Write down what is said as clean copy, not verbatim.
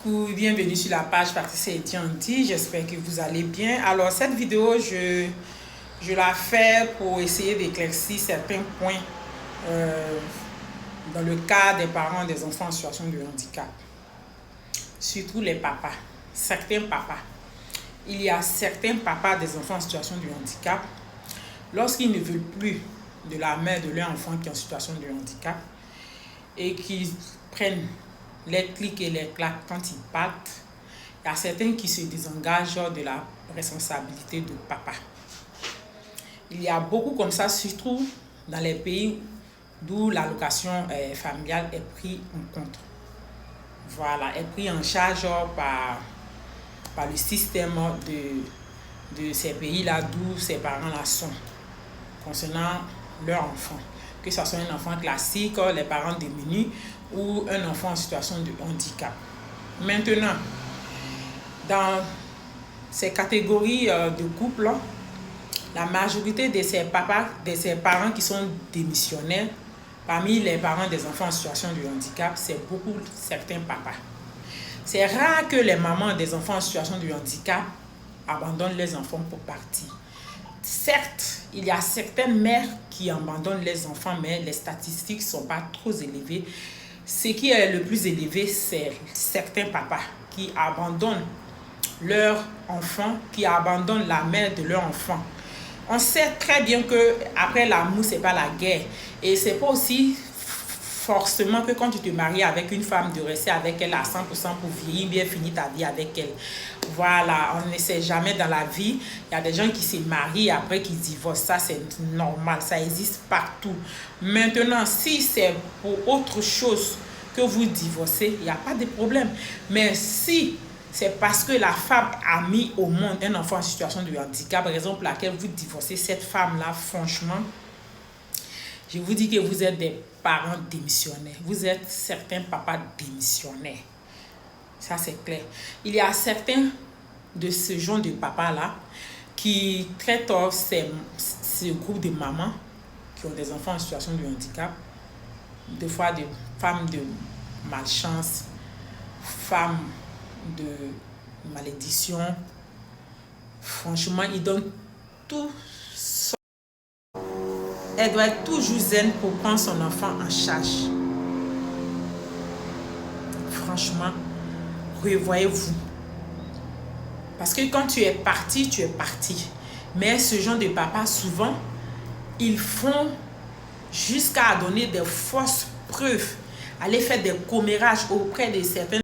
Coucou, bienvenue sur la page Patricia Etianti, j'espère que vous allez bien. Alors cette vidéo, je la fais pour essayer d'éclaircir certains points dans le cas des parents des enfants en situation de handicap. Surtout les papas, certains papas. Il y a certains papas des enfants en situation de handicap, lorsqu'ils ne veulent plus de la mère de leur enfant qui est en situation de handicap et qu'ils prennent les clics et les claques quand ils partent, il y a certains qui se désengagent de la responsabilité de papa. Il y a beaucoup comme ça, surtout dans les pays d'où l'allocation familiale est prise en compte. Voilà, est prise en charge par le système de ces pays-là d'où ces parents-là sont, concernant leur enfant. Que ce soit un enfant classique, les parents démunis, ou un enfant en situation de handicap. Maintenant, dans ces catégories de couples, la majorité de ces parents qui sont démissionnaires, parmi les parents des enfants en situation de handicap, c'est certains papas. C'est rare que les mamans des enfants en situation de handicap abandonnent les enfants pour partir. Certes, il y a certaines mères qui abandonnent les enfants, mais les statistiques ne sont pas trop élevées. Ce qui est le plus élevé, c'est certains papas qui abandonnent leur enfant, qui abandonnent la mère de leur enfant. On sait très bien que après l'amour, c'est pas la guerre. Et c'est pas aussi forcément que quand tu te maries avec une femme, de rester avec elle à 100% pour vieillir, bien finir ta vie avec elle. Voilà, on ne sait jamais dans la vie. Il y a des gens qui se marient après qui divorcent. Ça, c'est normal, ça existe partout. Maintenant, si c'est pour autre chose que vous divorcez, il n'y a pas de problème. Mais si c'est parce que la femme a mis au monde un enfant en situation de handicap, raison pour laquelle vous divorcez cette femme-là, franchement, je vous dis que vous êtes des parents démissionnaires. Vous êtes certains papas démissionnaires. Ça, c'est clair. Il y a certains de ce genre de papas-là qui traitent ce groupe de mamans qui ont des enfants en situation de handicap, des fois des femmes de malchance, femmes de malédiction. Franchement, ils donnent tout. Elle doit être toujours zen pour prendre son enfant en charge. Franchement, revoyez-vous. Parce que quand tu es parti, tu es parti. Mais ce genre de papa, souvent, ils font jusqu'à donner des fausses preuves, aller faire des commérages auprès de certains